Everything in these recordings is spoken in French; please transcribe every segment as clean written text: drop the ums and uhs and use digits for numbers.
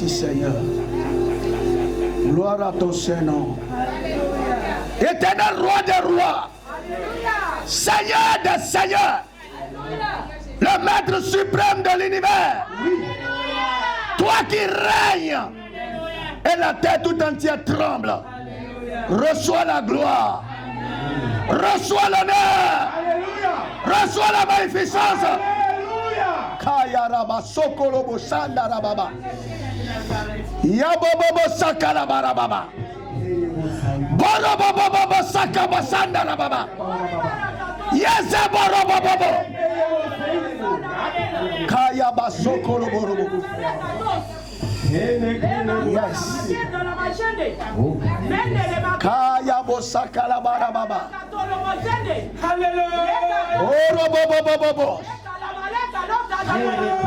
Merci Seigneur. Gloire à ton Saint-Nom. Éternel roi des rois. Seigneur des seigneurs. Le maître suprême de l'univers. Toi qui règnes. Et la terre tout entière tremble. Reçois la gloire. Reçois l'honneur. Reçois la magnificence. Kayaraba sokolobo sandarababa. Yabobobo sakalabarababa. Borobobobo sakabasandarababa. Yezeborobobobo. Kayaba sokolobo. Yes. Kayabo sakalabarababa. Hallelujah. Orobobobobo.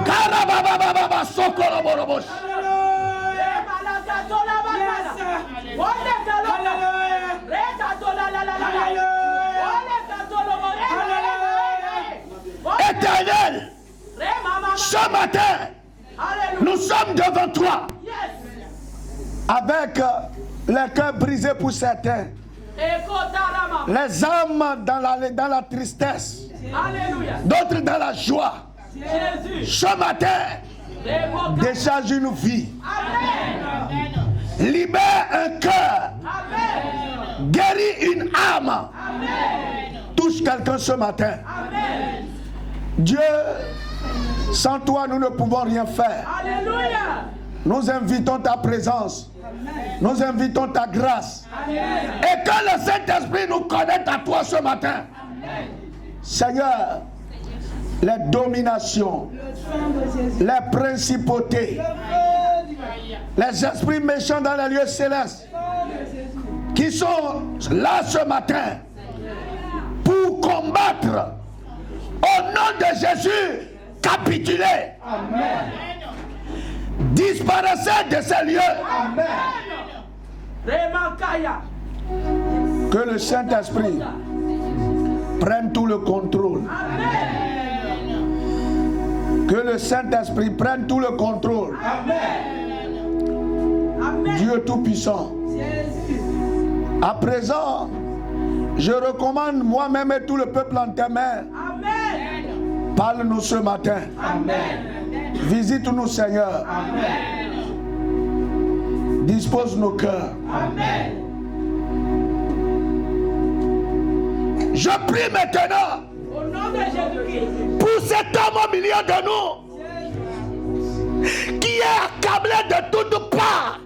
Karababababa sokolobo. Éternel, ce matin, nous sommes devant toi avec les cœurs brisés pour certains, les âmes dans la tristesse, d'autres dans la joie. Ce matin, décharge une vie, libère un cœur, guéris une âme, touche quelqu'un ce matin. Dieu, sans toi nous ne pouvons rien faire. Nous invitons ta présence, nous invitons ta grâce, et que le Saint-Esprit nous connecte à toi ce matin. Seigneur, les dominations, les principautés, les esprits méchants dans les lieux célestes qui sont là ce matin pour combattre, au nom de Jésus, capituler. Disparaissez de ces lieux. Que le Saint-Esprit prenne tout le contrôle. Que le Saint-Esprit prenne tout le contrôle. Dieu Tout-Puissant. À présent, je recommande moi-même et tout le peuple en tes mains. Parle-nous ce matin. Visite-nous, Seigneur. Dispose nos cœurs. Je prie maintenant Au nom de Jésus-Christ. pour cet homme au milieu de nous qui est accablé de toutes parts.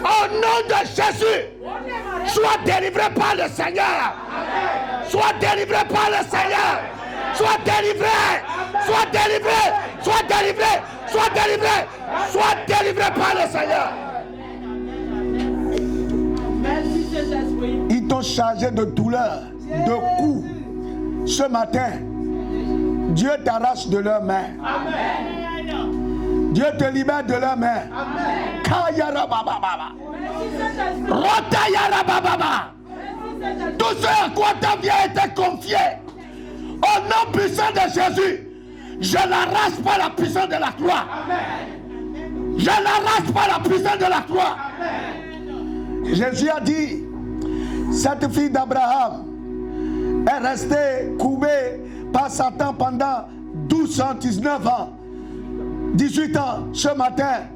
Au nom de Jésus, sois délivré par le Seigneur. Sois délivré par le Seigneur. Sois délivré. Sois délivré. Sois délivré. Sois délivré. Sois délivré par le Seigneur. Ils t'ont chargé de douleur, de coups. Ce matin, Dieu t'arrache de leurs mains. Dieu te libère de leurs mains. Tout ce à quoi ta vie a été confié, au nom puissant de Jésus, je l'arrache par la puissance de la croix. Je l'arrache par la puissance de la croix. Jésus a dit, cette fille d'Abraham est restée courbée par Satan pendant 19 ans, 18 ans. Ce matin,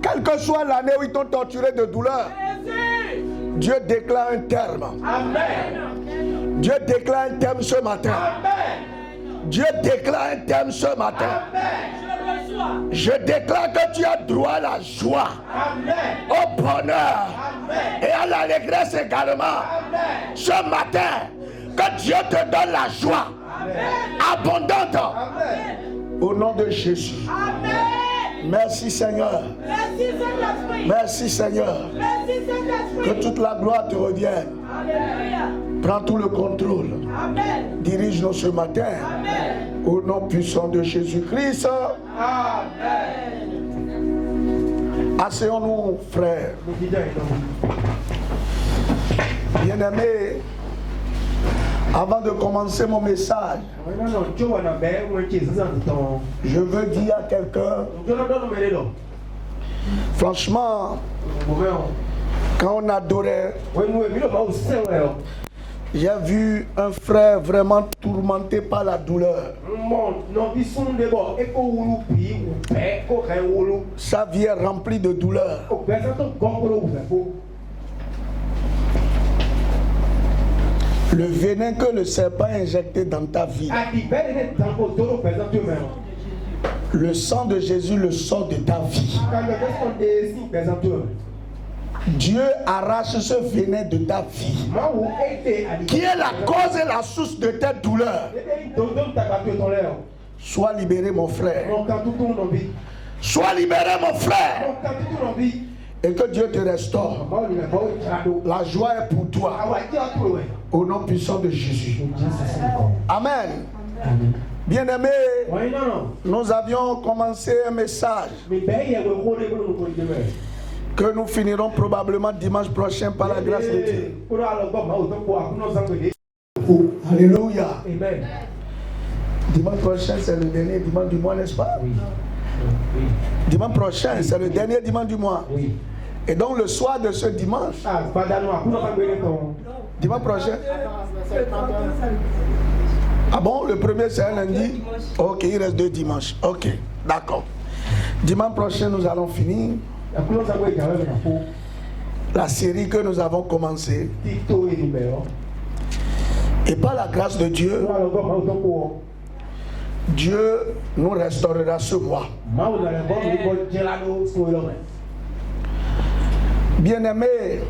quelle que soit l'année où ils t'ont torturé de douleur, Dieu déclare un terme. Amen. Dieu déclare un terme ce matin. Amen. Dieu déclare un terme ce matin. Amen. Je déclare que tu as droit à la joie, amen, au bonheur, amen, et à l'allégresse également. Amen. Ce matin, que Dieu te donne la joie, amen, abondante. Amen. Au nom de Jésus. Amen. Merci Seigneur. Merci Seigneur. Que toute la gloire te revienne. Alléluia. Prends tout le contrôle. Amen. Dirige-nous ce matin. Amen. Au nom puissant de Jésus-Christ. Amen. Asseyons-nous, frères. Bien-aimés, Avant de commencer mon message, je veux dire à quelqu'un, franchement, quand on adorait, j'ai vu un frère vraiment tourmenté par la douleur. Sa vie est remplie de douleur. Le venin que le serpent a injecté dans ta vie, le sang de Jésus le sort de ta vie. Dieu arrache ce venin de ta vie, qui est la cause et la source de tes douleurs. Sois libéré, mon frère. Sois libéré, mon frère. Et que Dieu te restaure. La joie est pour toi. Au nom puissant de Jésus. Amen. Bien-aimés, nous avions commencé un message que nous finirons probablement dimanche prochain par la grâce de Dieu. Alléluia. Amen. Dimanche prochain, c'est le dernier dimanche du mois, n'est-ce pas? Oui. Dimanche prochain, c'est le dernier dimanche du mois. Oui. Et donc le soir de ce dimanche, dimanche prochain. Ah bon, le premier c'est un lundi? Ok, il reste 2 dimanches. Ok, d'accord. Dimanche prochain, nous allons finir la série que nous avons commencée. Et par la grâce de Dieu, Dieu nous restaurera ce mois. Bien-aimé,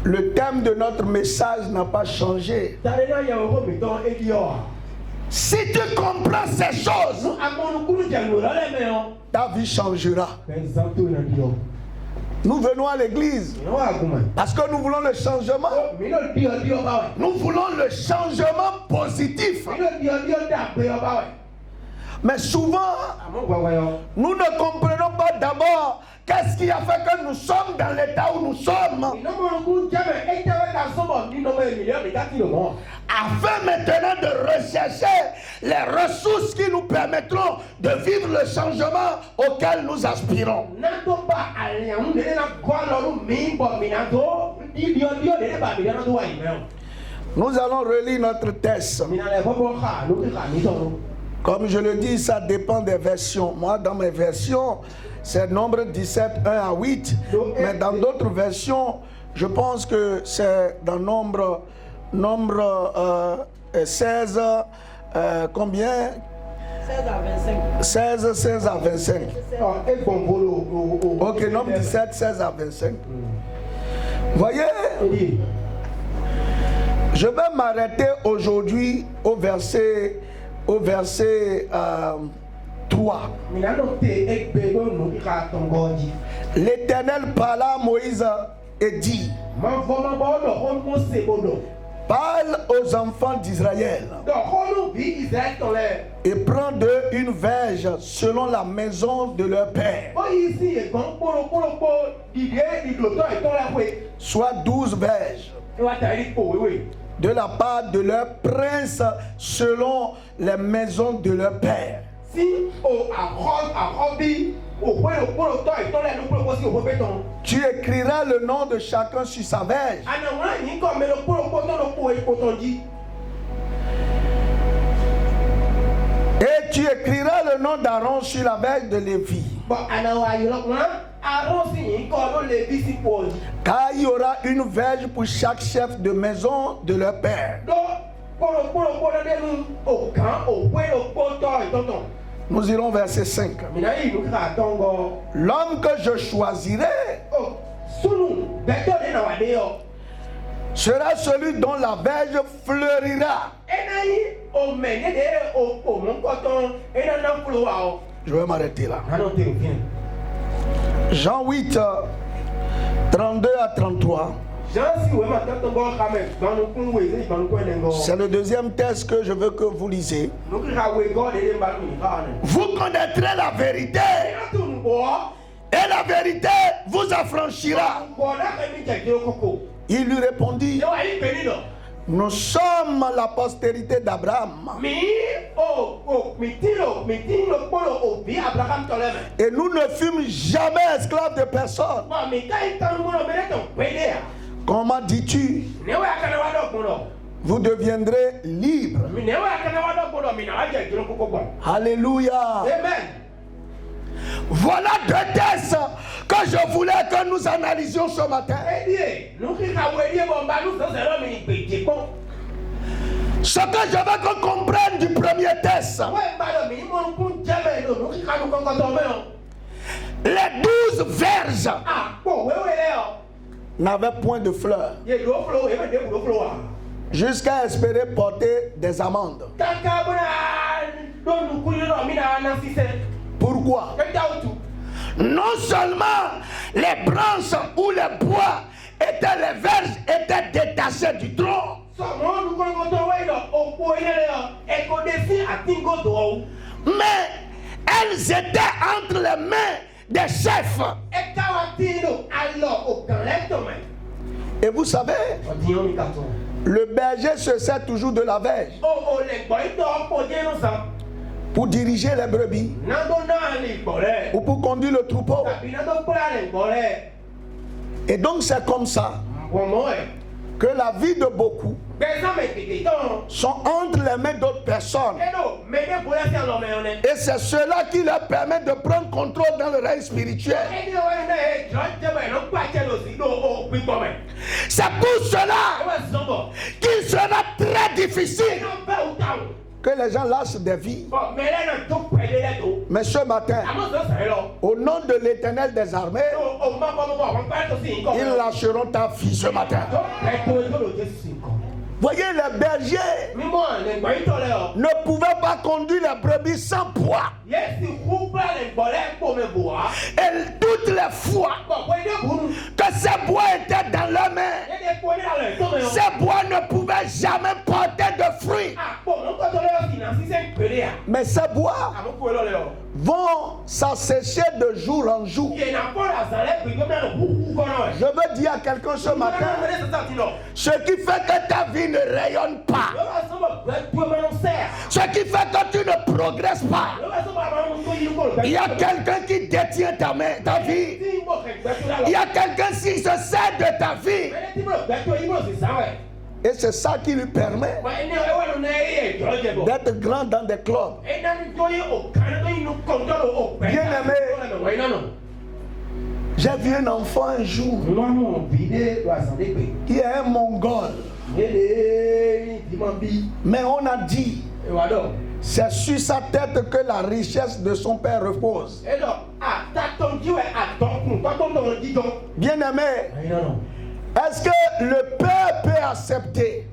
le thème de notre message n'a pas changé. Si tu comprends ces choses, ta vie changera. Nous venons à l'église parce que nous voulons le changement. Nous voulons le changement positif. Mais souvent, nous ne comprenons pas d'abord qu'est-ce qui a fait que nous sommes dans l'état où nous sommes. Afin maintenant de rechercher les ressources qui nous permettront de vivre le changement auquel nous aspirons. Nous allons relire notre texte. Comme je le dis, ça dépend des versions. Moi, dans mes versions, c'est Nombre 17, 1 à 8. Mais dans d'autres versions, je pense que c'est dans Nombre 16, combien? 16 à 25. Ok, Nombre 17, 16 à 25. Voyez, je vais m'arrêter aujourd'hui au verset 3. L'Éternel parla à Moïse et dit: parle aux enfants d'Israël et prends d'eux une verge selon la maison de leur père, soit 12 verges de la part de leur prince selon les maisons de leur père. Tu écriras le nom de chacun sur sa verge. Et tu écriras le nom d'Aaron sur la verge de Lévi. Car il y aura une verge pour chaque chef de maison de leur père. Nous irons verset 5. L'homme que je choisirai sera celui dont la verge fleurira. Je vais m'arrêter là. Jean 8, 32 à 33. C'est le deuxième texte que je veux que vous lisez. Vous connaîtrez la vérité et la vérité vous affranchira. Il lui répondit: Nous sommes la postérité d'Abraham. Et nous ne fûmes jamais esclaves de personne. Comment dis-tu? Vous deviendrez libres. Alléluia. Amen. Voilà deux textes que je voulais que nous analysions ce matin. Ce que je veux qu'on comprenne du premier texte. Les 12 verges n'avaient point de fleurs jusqu'à espérer porter des amandes. Pourquoi? Non seulement les branches ou les bois étaient, les verges étaient détachés du tronc, mais elles étaient entre les mains des chefs. Et vous savez, le berger se sert toujours de la verge pour diriger les brebis ou pour conduire le troupeau. Et donc c'est comme ça que la vie de beaucoup sont entre les mains d'autres personnes. Et c'est cela qui leur permet de prendre contrôle dans le règne spirituel. C'est pour cela qu'il sera très difficile que les gens lâchent des vies. Mais ce matin, au nom de l'Éternel des armées, ils lâcheront ta vie ce matin. Voyez, les bergers ne pouvaient pas conduire les brebis sans poids. Et toutes les fois que ces bois étaient dans leurs mains, ces bois ne pouvaient jamais porter de fruits. Mais ces bois vont s'assécher de jour en jour. Je veux dire à quelqu'un ce matin, ce qui fait que ta vie ne rayonne pas, ce qui fait que tu ne progresses pas, il y a quelqu'un qui détient ta vie. Il y a quelqu'un qui se sert de ta vie. Et c'est ça qui lui permet d'être grand dans des clubs. Bien aimé, j'ai vu un enfant un jour qui est un Mongol. Mais on a dit, c'est sur sa tête que la richesse de son père repose. Bien aimé, est-ce que le père peut accepter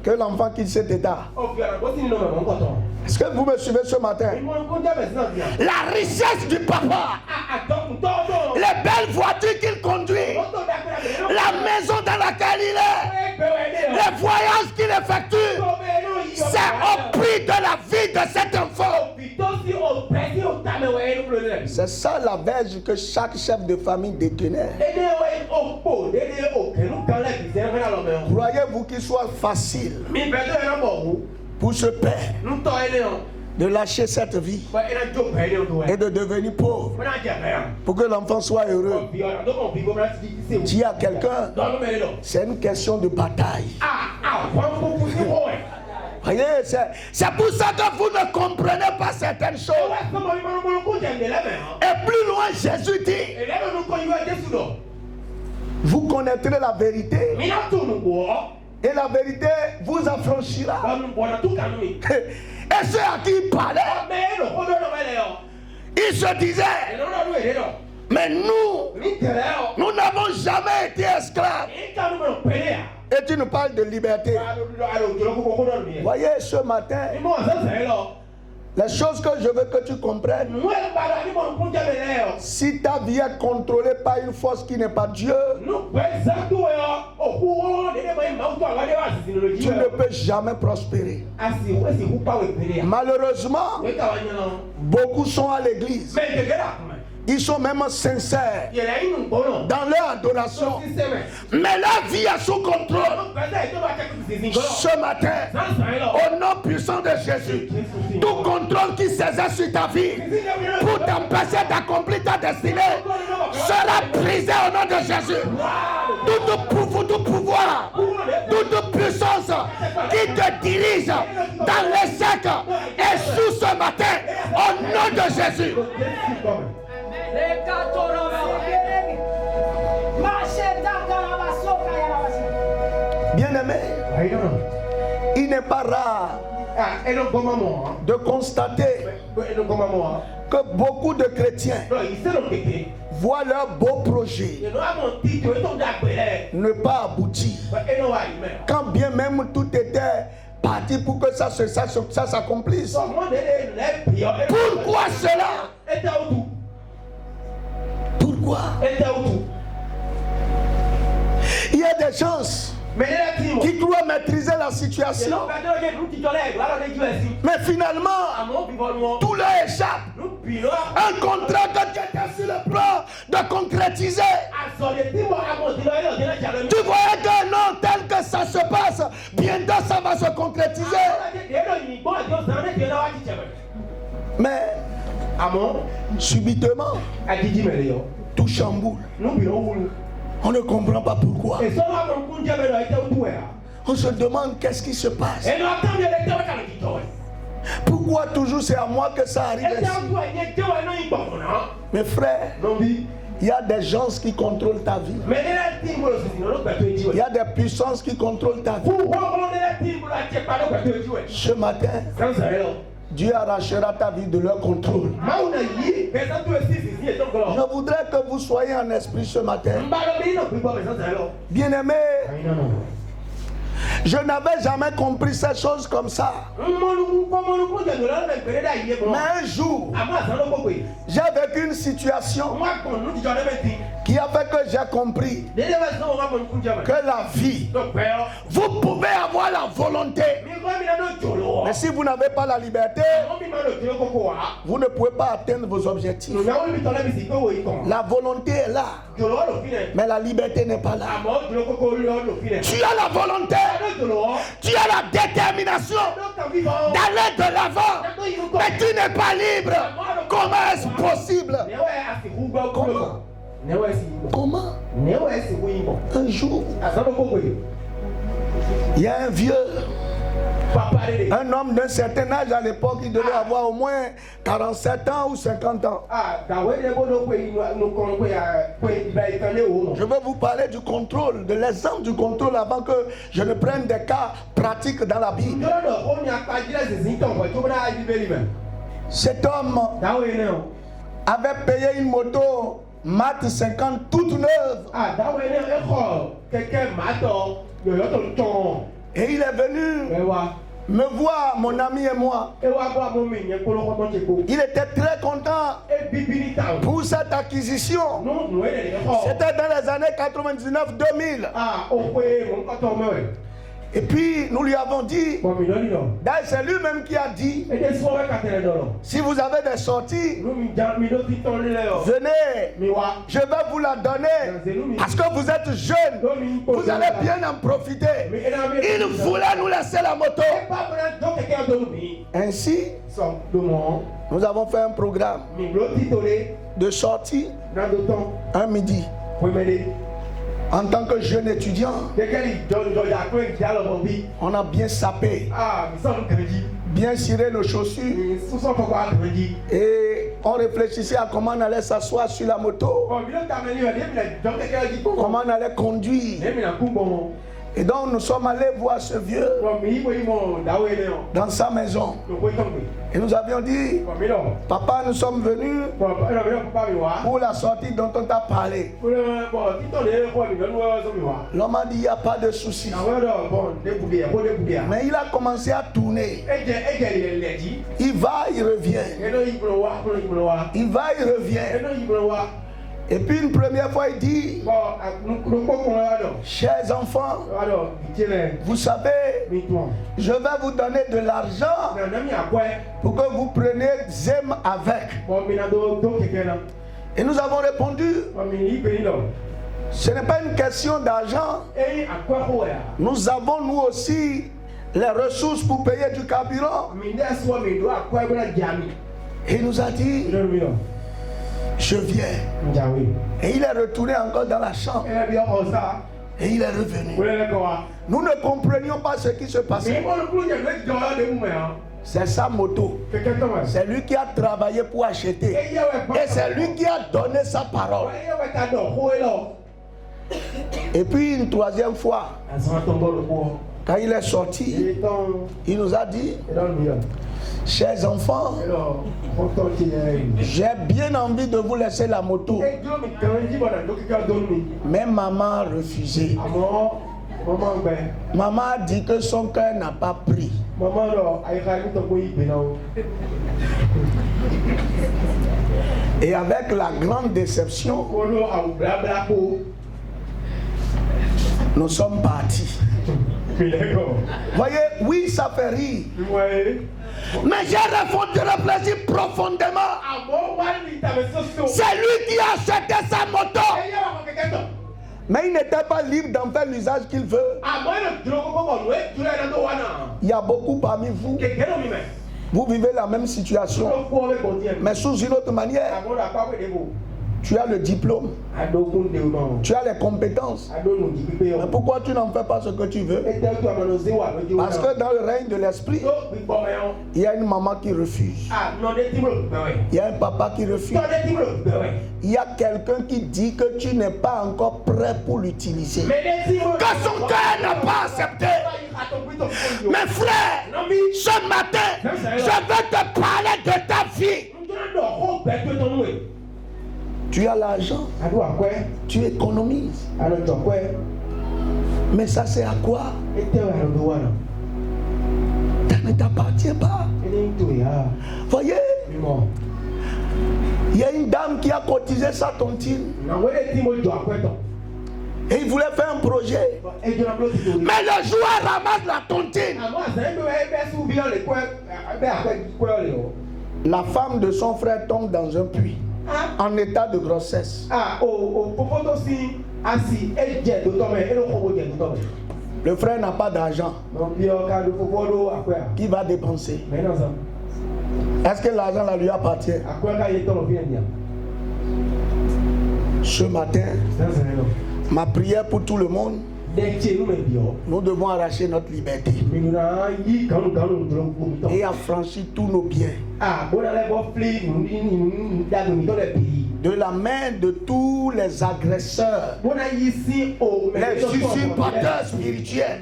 que l'enfant quitte cet état? Est-ce que vous me suivez ce matin? La richesse du papa, les belles voitures qu'il conduit, la maison dans laquelle il est, les voyages qu'il effectue, c'est au prix de la vie de cet enfant. C'est ça la verge que chaque chef de famille détenait. Croyez-vous qu'il soit facile pour ce père de lâcher cette vie et de devenir pauvre pour que l'enfant soit heureux? Dis à quelqu'un, c'est une question de bataille. Voyez, c'est pour ça que vous ne comprenez pas certaines choses. Et plus loin, Jésus dit, vous connaîtrez la vérité et la vérité vous affranchira. Et ceux à qui il parlait, il se disait, mais nous n'avons jamais été esclaves. Et tu nous parles de liberté. Voyez, ce matin, les choses que je veux que tu comprennes, si ta vie est contrôlée par une force qui n'est pas Dieu, tu ne peux jamais prospérer. Malheureusement, beaucoup sont à l'église, Ils sont même sincères dans leur adoration. Mais leur vie est sous contrôle. Ce matin, au nom puissant de Jésus, tout contrôle qui s'exerce sur ta vie pour t'empêcher d'accomplir ta destinée sera brisé au nom de Jésus. Tout pouvoir, toute puissance qui te dirige dans l'échec est sous ce matin au nom de Jésus. Bien-aimé, il n'est pas rare de constater que beaucoup de chrétiens voient leurs beaux projets ne pas aboutir. Quand bien même tout était parti pour que ça s'accomplisse. Pourquoi cela? Pourquoi? Il y a des gens qui croient maîtriser la situation, mais finalement tout leur échappe. Un contrat que tu étais sur le plan de concrétiser, tu voyais que non, tel que ça se passe, bientôt ça va se concrétiser. Mais subitement tout chamboule. On ne comprend pas pourquoi. On se demande qu'est-ce qui se passe. Pourquoi toujours c'est à moi que ça arrive ici? Mes frères, il y a des gens qui contrôlent ta vie. Il y a des puissances qui contrôlent ta vie. Ce matin, Dieu arrachera ta vie de leur contrôle. Je voudrais que vous soyez en esprit ce matin. Bien-aimé, je n'avais jamais compris ces choses comme ça. Mais un jour, j'ai vécu une situation qui a fait que j'ai compris que la vie, vous pouvez avoir la volonté, mais si vous n'avez pas la liberté, vous ne pouvez pas atteindre vos objectifs. La volonté est là, mais la liberté n'est pas là. Tu as la volonté, tu as la détermination d'aller de l'avant, mais tu n'es pas libre. Comment est-ce possible? Comment? Un jour, il y a un vieux, un homme d'un certain âge à l'époque, il devait avoir au moins 47 ans ou 50 ans. Je veux vous parler du contrôle, de l'exemple du contrôle avant que je ne prenne des cas pratiques dans la Bible. Cet homme avait payé une moto Mat 50 toute neuve. Et il est venu me voir, mon ami et moi. Il était très content pour cette acquisition. C'était dans les années 99-2000. Et puis nous lui avons dit, d'ailleurs c'est lui-même qui a dit, si vous avez des sorties, venez, je vais vous la donner, parce que vous êtes jeune, vous allez bien en profiter. Il voulait nous laisser la moto. Ainsi, nous avons fait un programme de sortie un midi. En tant que jeune étudiant, on a bien sapé, bien ciré nos chaussures, et on réfléchissait à comment on allait s'asseoir sur la moto, comment on allait conduire. Et donc nous sommes allés voir ce vieux dans sa maison. Et nous avions dit, papa, nous sommes venus pour la sortie dont on t'a parlé. L'homme a dit, il n'y a pas de souci. Mais il a commencé à tourner. Il va, il revient. Il va, il revient. Et puis une première fois il dit, chers enfants, vous savez, je vais vous donner de l'argent pour que vous preniez zème avec. Et nous avons répondu, ce n'est pas une question d'argent. Nous avons nous aussi les ressources pour payer du carburant. Et il nous a dit, je viens. Et il est retourné encore dans la chambre. Et il est revenu. Nous ne comprenions pas ce qui se passait. C'est sa moto. C'est lui qui a travaillé pour acheter. Et c'est lui qui a donné sa parole. Et puis une troisième fois, quand il est sorti, il nous a dit, chers enfants, j'ai bien envie de vous laisser la moto. Mais maman a refusé. Maman a dit que son cœur n'a pas pris. Et avec la grande déception, nous sommes partis. Voyez, oui, ça fait rire. Mais j'ai réfléchi profondément. C'est lui qui a acheté sa moto. Mais il n'était pas libre d'en faire l'usage qu'il veut. Il y a beaucoup parmi vous. Vous vivez la même situation, mais sous une autre manière. Tu as le diplôme, tu as les compétences. Mais pourquoi tu n'en fais pas ce que tu veux? Parce que dans le règne de l'esprit, il y a une maman qui refuse. Il y a un papa qui refuse. Il y a quelqu'un qui dit que tu n'es pas encore prêt pour l'utiliser. Que son cœur n'a pas accepté. Mes frères, ce matin, je veux te parler de ta vie. Tu as l'argent, tu économises. Mais ça c'est à quoi? Ça ne t'appartient pas. Voyez, il y a une dame qui a cotisé sa tontine. Et il voulait faire un projet. Mais le joueur ramasse la tontine. La femme de son frère tombe dans un puits. En état de grossesse. Le frère n'a pas d'argent. Qui va dépenser? Est-ce que l'argent là lui appartient? Ce matin, ma prière pour tout le monde, nous devons arracher notre liberté et affranchir tous nos biens de la main de tous les agresseurs, les usurpateurs spirituels.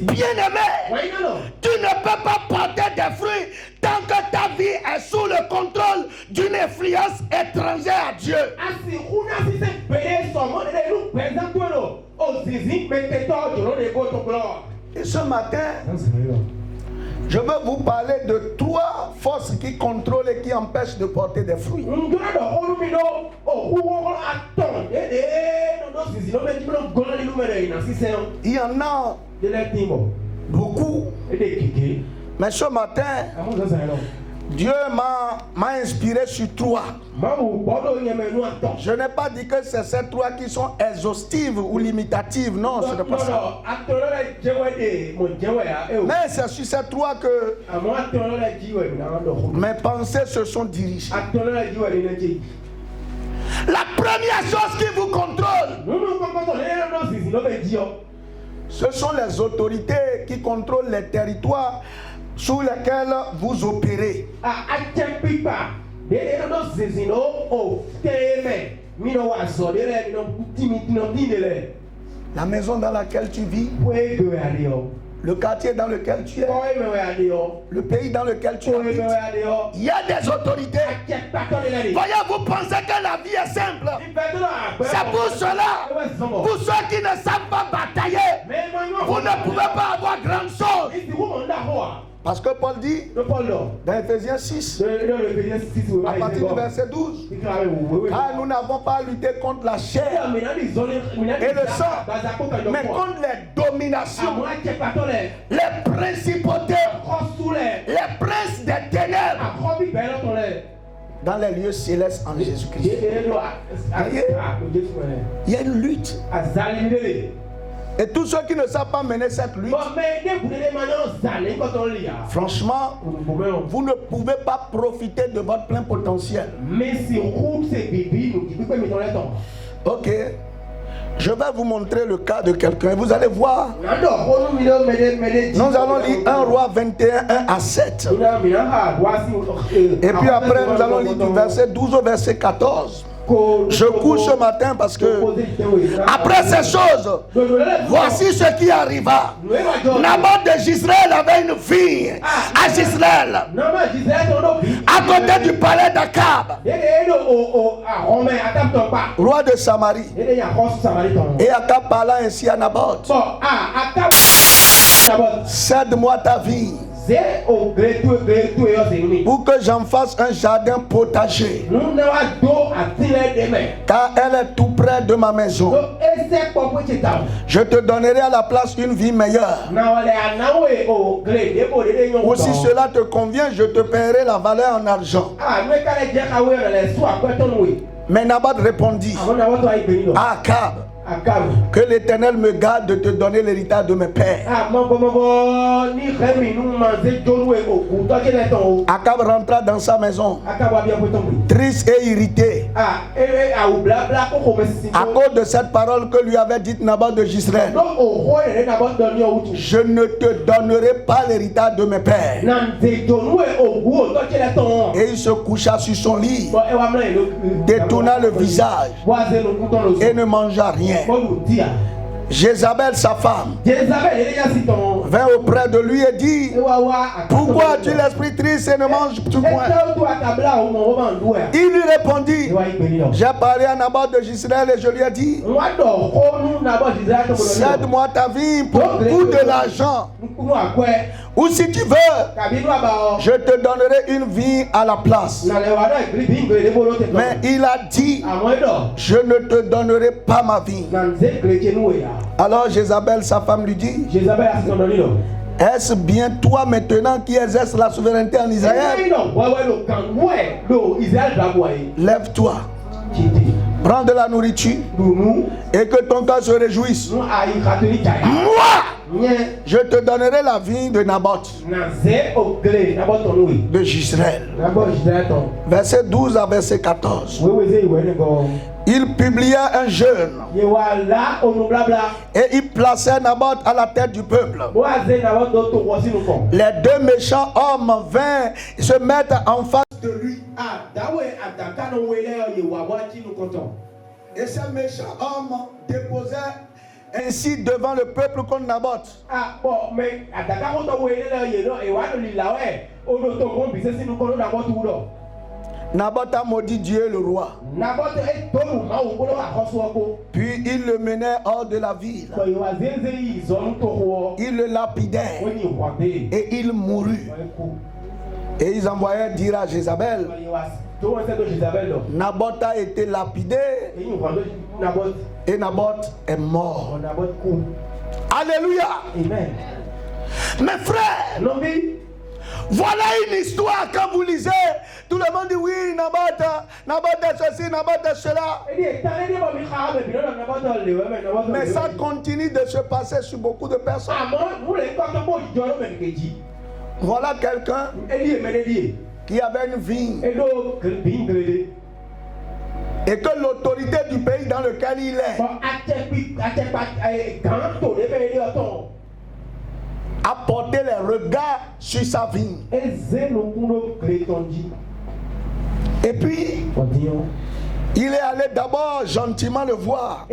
Bien-aimé, tu ne peux pas porter des fruits tant que ta vie est sous le contrôle d'une influence étrangère à Dieu. Et ce matin, je veux vous parler de 3 forces qui contrôlent et qui empêchent de porter des fruits. Il y en a beaucoup. Mais ce matin, Dieu m'a inspiré sur 3. Je n'ai pas dit que c'est ces 3 qui sont exhaustives ou limitatives. Non, ce n'est pas ça. Mais c'est sur ces 3 que mes pensées se sont dirigées. La première chose qui vous contrôle, ce sont les autorités qui contrôlent les territoires sur lesquels vous opérez. La maison dans laquelle tu vis, le quartier dans lequel tu es, le pays dans lequel tu habites, il y a des autorités. Voyez, vous pensez que la vie est simple. C'est pour cela, pour ceux qui ne savent pas batailler, vous ne pouvez pas avoir grand chose. Parce que Paul dit dans Ephésiens 6, à partir du verset 12, car nous n'avons pas à lutter contre la chair et le sang, mais contre les dominations, les principautés, les princes des ténèbres. dans les lieux célestes en Jésus-Christ. Il y a une lutte. Et tous ceux qui ne savent pas mener cette lutte, franchement, vous ne pouvez pas profiter de votre plein potentiel. Ok. Je vais vous montrer le cas de quelqu'un. Vous allez voir. Nous allons lire 1 Roi 21, 1 à 7. Et puis après, nous allons lire du verset 12 au verset 14. Je couche ce matin parce que après ces choses, voici ce qui arriva. Naboth de Jezreel avait une fille à Jezreel, à côté du palais d'Akab, roi de Samarie. Et Akab parla ainsi à Naboth: cède-moi ta vie pour que j'en fasse un jardin potager, car elle est tout près de ma maison. Je te donnerai à la place une vie meilleure. Ou si cela te convient, je te paierai la valeur en argent. Mais Naboth répondit à Akab: que l'Éternel me garde de te donner l'héritage de mes pères. Akab rentra dans sa maison, triste et irrité, à cause de cette parole que lui avait dite Naboth de Jezreel: je ne te donnerai pas l'héritage de mes pères. Et il se coucha sur son lit, détourna le visage et ne mangea rien. Jézabel, sa femme, vint auprès de lui et dit: pourquoi as-tu l'esprit triste et ne manges-tu point? Il lui répondit: j'ai parlé à Naboth de Jezreel et je lui ai dit: cède-moi ta vie pour de l'argent, ou si tu veux, je te donnerai une vie à la place. Mais il a dit: je ne te donnerai pas ma vie. Alors Jézabel, sa femme, lui dit: est-ce bien toi maintenant qui exerces la souveraineté en Israël? Lève-toi, prends de la nourriture et que ton cœur se réjouisse. Moi, je te donnerai la vie de Naboth de Jezreel. Verset 12 à verset 14. Il publia un jeûne et il plaçait Naboth à la tête du peuple. Les deux méchants hommes vinrent se mettre en face de lui. Et ces méchants hommes déposaient ainsi devant le peuple contre Naboth: Naboth a maudit Dieu le roi. Puis il le menait hors de la ville. Il le lapidait et il mourut. Et ils envoyèrent dire à Jézabel: Naboth a été lapidé et Naboth est mort. Alléluia. Amen. Mes frères, voilà une histoire. Quand vous lisez, tout le monde dit: oui, Naboth est ceci, Naboth est cela. Mais ça continue de se passer sur beaucoup de personnes. Voilà quelqu'un qui avait une vigne et que l'autorité du pays dans lequel il est a porté les regards sur sa vigne. Et puis il est allé d'abord gentiment le voir.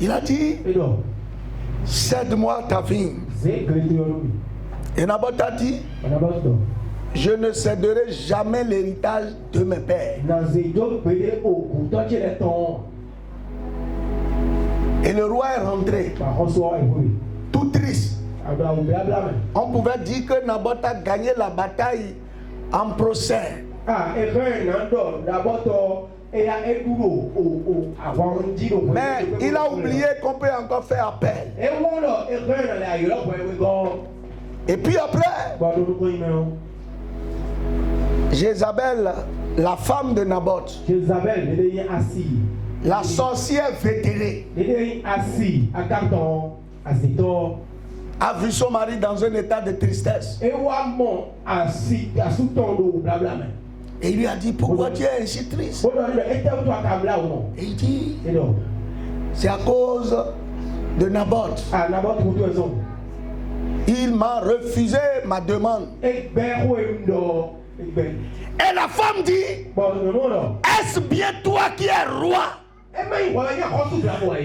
Il a dit: cède-moi ta vigne. Et Naboth a dit: je ne céderai jamais l'héritage de mes pères. Et le roi est rentré tout triste. On pouvait dire que Naboth a gagné la bataille en procès. Mais il a oublié qu'on peut encore faire appel. Et puis après, Jézabel, la femme de Naboth, la sorcière vétérée, a vu son mari dans un état de tristesse. Et il lui a dit, pourquoi tu es ainsi triste? Et il dit, c'est à cause de Naboth. Il m'a refusé ma demande. Et la femme dit, est-ce bien toi qui es roi?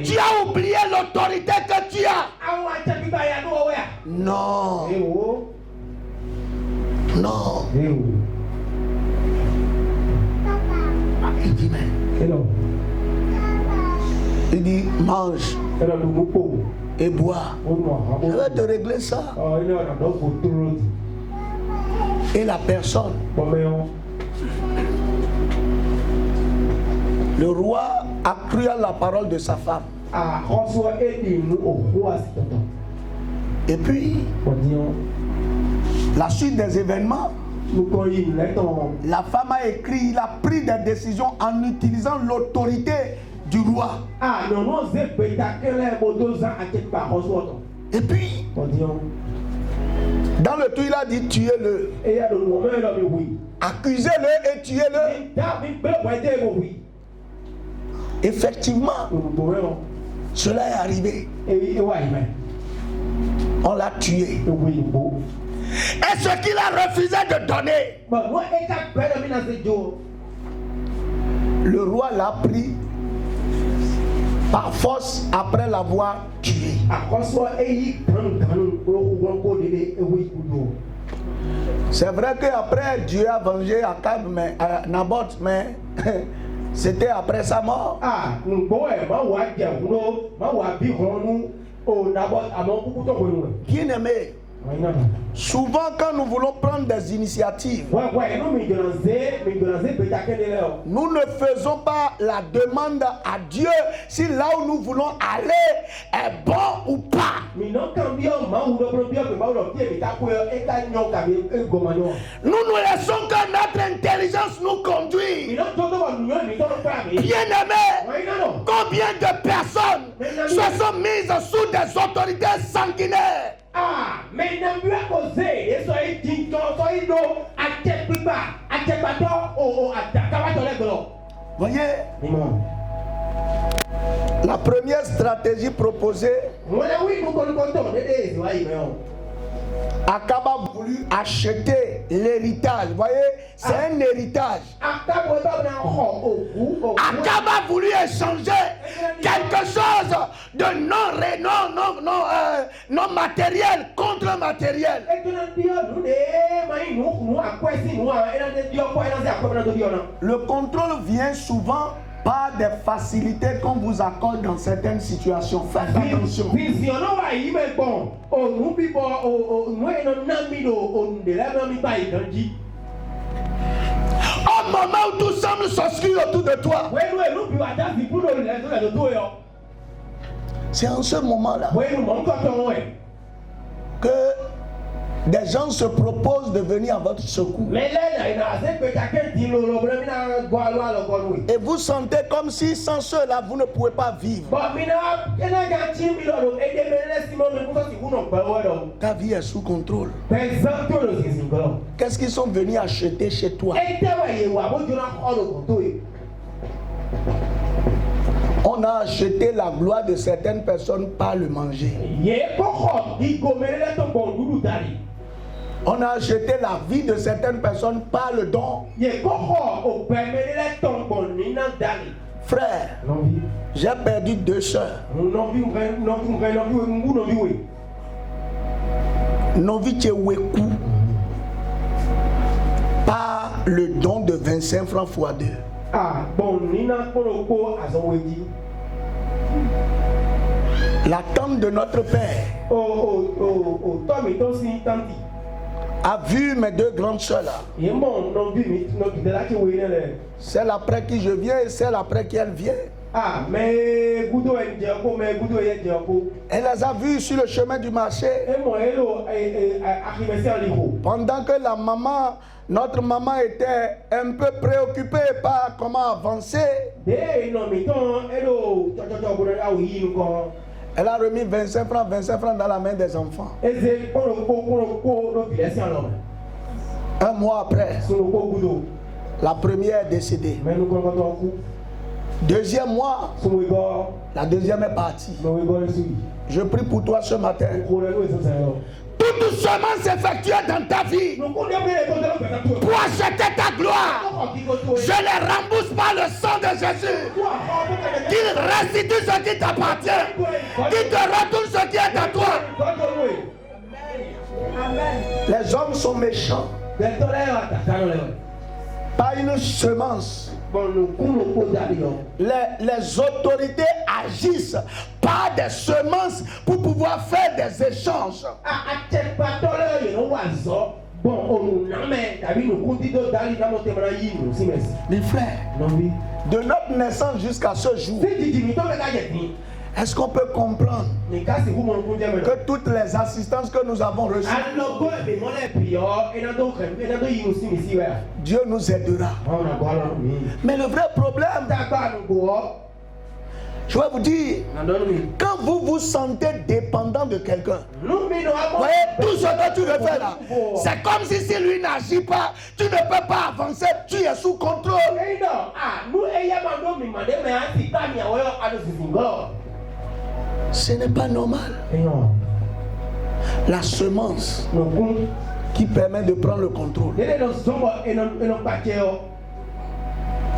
Tu as oublié l'autorité que tu as. Non. Non. Il dit, mais. Il dit, mange et bois. Je vais te régler ça. Et la personne, le roi a cru à la parole de sa femme. Et puis, la suite des événements, la femme a écrit, il a pris des décisions en utilisant l'autorité du roi. Et puis, dans le tout, il a dit tuez-le. Accusez-le et tuez-le. Effectivement, cela est arrivé. On l'a tué. Et ce qu'il a refusé de donner, le roi l'a pris par force après l'avoir tué. C'est vrai qu'après Dieu a vengé Akab, mais Naboth, mais c'était après sa mort. Bien aimé, souvent quand nous voulons prendre des initiatives, nous ne faisons pas la demande à Dieu si là où nous voulons aller est bon ou pas. Nous nous laissons que notre intelligence nous conduise. Bien aimé, combien de personnes se sont mises sous des autorités sanguinaires? Voyez, la première stratégie proposée, Akab a voulu acheter l'héritage. Vous voyez, c'est un héritage. Akab a voulu échanger quelque chose de non matériel contre matériel. Le contrôle vient souvent par des facilités qu'on vous accorde dans certaines situations. Faites attention. Au moment où tout semble s'obscur autour de toi, c'est en ce moment-là que des gens se proposent de venir à votre secours. Et vous sentez comme si sans cela vous ne pouvez pas vivre. Ta vie est sous contrôle. Qu'est-ce qu'ils sont venus acheter chez toi? On a acheté la gloire de certaines personnes par le manger. On a acheté la vie de certaines personnes par le don. Frère, j'ai perdu 2 sœurs. Novi Tchewekou par le don de 25 francs x 2. La tante de notre père a vu mes 2 grandes sœurs là. Celle après qui je viens et celle après qui elle vient. Elle les a vus sur le chemin du marché. Pendant que la maman Notre maman était un peu préoccupée par comment avancer. Elle a remis 25 francs dans la main des enfants. Un mois après, la première est décédée. Deuxième mois, la deuxième est partie. Je prie pour toi ce matin. Toute semence effectuée dans ta vie pour acheter ta gloire, je les rembourse par le sang de Jésus. Qu'il restitue ce qui t'appartient, qu'il te retourne ce qui est à toi. Les hommes sont méchants. Pas une semence. Les autorités agissent par des semences pour pouvoir faire des échanges. Mes frères, de notre naissance jusqu'à ce jour, est-ce qu'on peut comprendre que toutes les assistances que nous avons reçues, Dieu nous aidera? Mais le vrai problème, je vais vous dire, quand vous vous sentez dépendant de quelqu'un, voyez, tout ce que tu veux faire là, c'est comme si lui n'agit pas, tu ne peux pas avancer, tu es sous contrôle. Ce n'est pas normal. La semence qui permet de prendre le contrôle.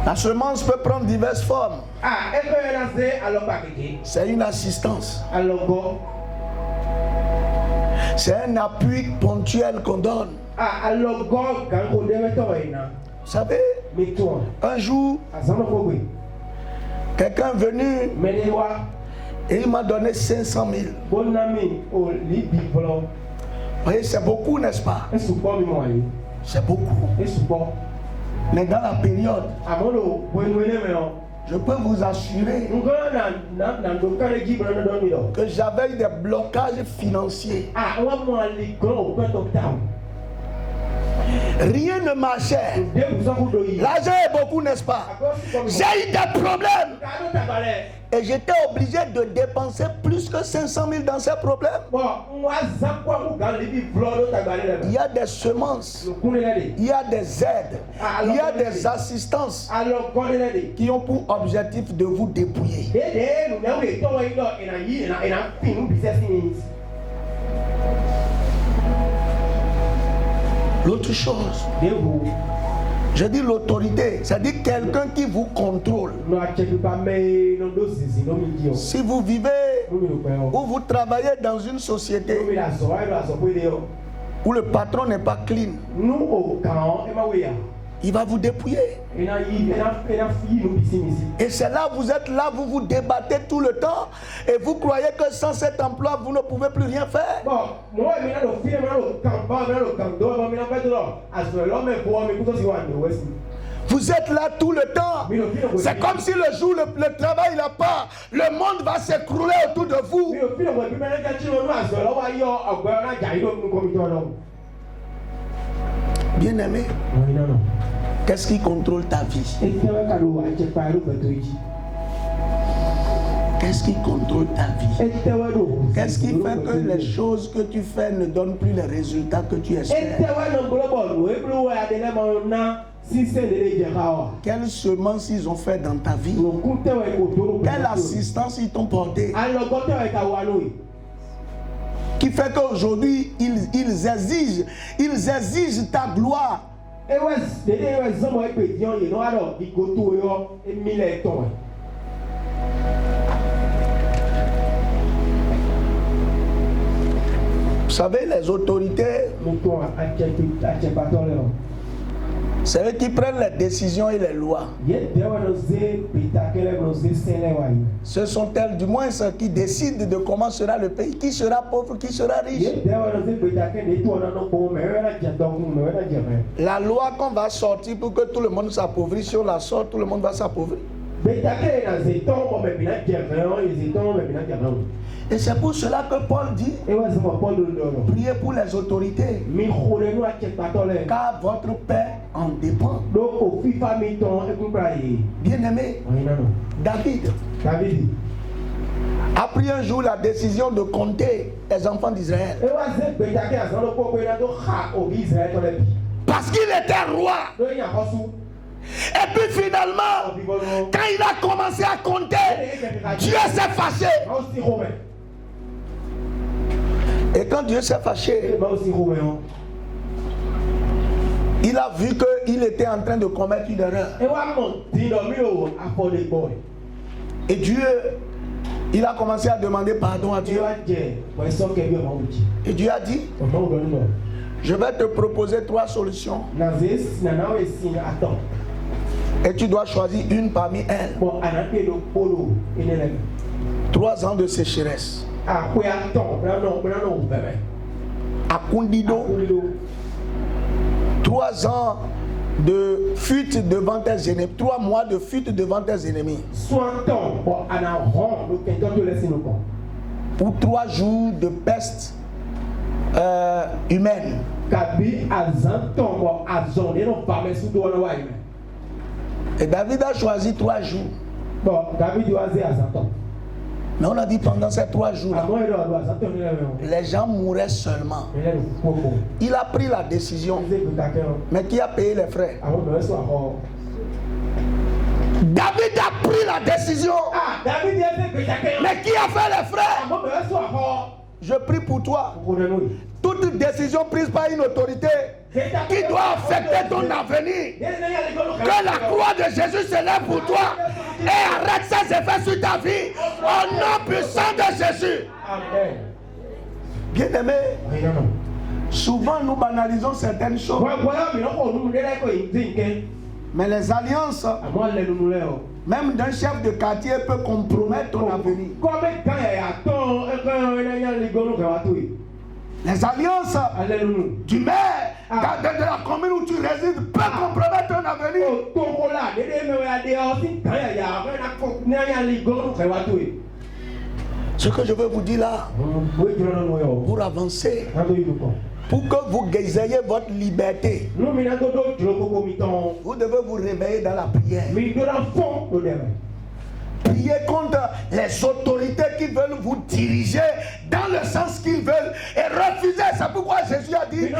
La semence peut prendre diverses formes. C'est une assistance. C'est un appui ponctuel qu'on donne. Vous savez, un jour, quelqu'un est venu et il m'a donné 500 000. Vous voyez, c'est beaucoup, n'est-ce pas? C'est beaucoup. Mais dans la période, je peux vous assurer que j'avais eu des blocages financiers. Rien ne marchait. L'argent est beaucoup, n'est-ce pas? J'ai eu des problèmes. Et j'étais obligé de dépenser plus que 500 000 dans ces problèmes. Il y a des semences, il y a des aides, il y a des assistances qui ont pour objectif de vous dépouiller. L'autre chose, je dis l'autorité, c'est-à-dire quelqu'un qui vous contrôle. Si vous vivez ou vous travaillez dans une société où le patron n'est pas clean, il va vous dépouiller. Et c'est là, vous êtes là, vous vous débattez tout le temps et vous croyez que sans cet emploi, vous ne pouvez plus rien faire. Vous êtes là tout le temps. C'est comme si le jour le travail n'a pas, le monde va s'écrouler autour de vous. Bien aimé, qu'est-ce qui contrôle ta vie? Qu'est-ce qui contrôle ta vie? Qu'est-ce qui fait que les choses que tu fais ne donnent plus les résultats que tu espères? Quelle semence ils ont fait dans ta vie? Quelle assistance ils t'ont porté? Qui fait qu'aujourd'hui ils exigent ta gloire. Vous savez, les autorités, c'est eux qui prennent les décisions et les lois. Ce sont elles, du moins, ceux qui décident de comment sera le pays, qui sera pauvre, qui sera riche. La loi qu'on va sortir pour que tout le monde s'appauvrisse, si on la sort, tout le monde va s'appauvrir. Et c'est pour cela que Paul dit, priez pour les autorités, car votre paix en dépend. Bien-aimé, David a pris un jour la décision de compter les enfants d'Israël. Parce qu'il était roi. Et puis finalement, quand il a commencé à compter, Dieu s'est fâché. Et quand Dieu s'est fâché, il a vu qu'il était en train de commettre une erreur. Et Dieu, il a commencé à demander pardon à Dieu. Et Dieu a dit, je vais te proposer 3 solutions. Et tu dois choisir une parmi elles. 3 ans de sécheresse. Akundido. 3 ans de fuite devant tes ennemis. 3 mois de fuite devant tes ennemis. Ou 3 jours de peste humaine. Et David a choisi 3 jours. Mais on a dit pendant ces 3 jours, les gens mouraient seulement. Il a pris la décision. Mais qui a payé les frais? David a pris la décision. Mais qui a fait les frais? Je prie pour toi. Toute décision prise par une autorité qui doit affecter ton avenir, que la croix de Jésus se lève pour toi et arrête ses effets sur ta vie au nom puissant de Jésus. Bien aimé, souvent nous banalisons certaines choses, mais les alliances même d'un chef de quartier peut compromettre ton avenir. Les alliances du maire de la commune où tu résides peuvent compromettre ton avenir. Ce que je veux vous dire là, pour avancer, pour que vous ayez votre liberté, vous devez vous réveiller dans la prière. Priez contre les autorités qui veulent vous diriger dans le sens qu'ils veulent et refuser. C'est pourquoi Jésus a dit,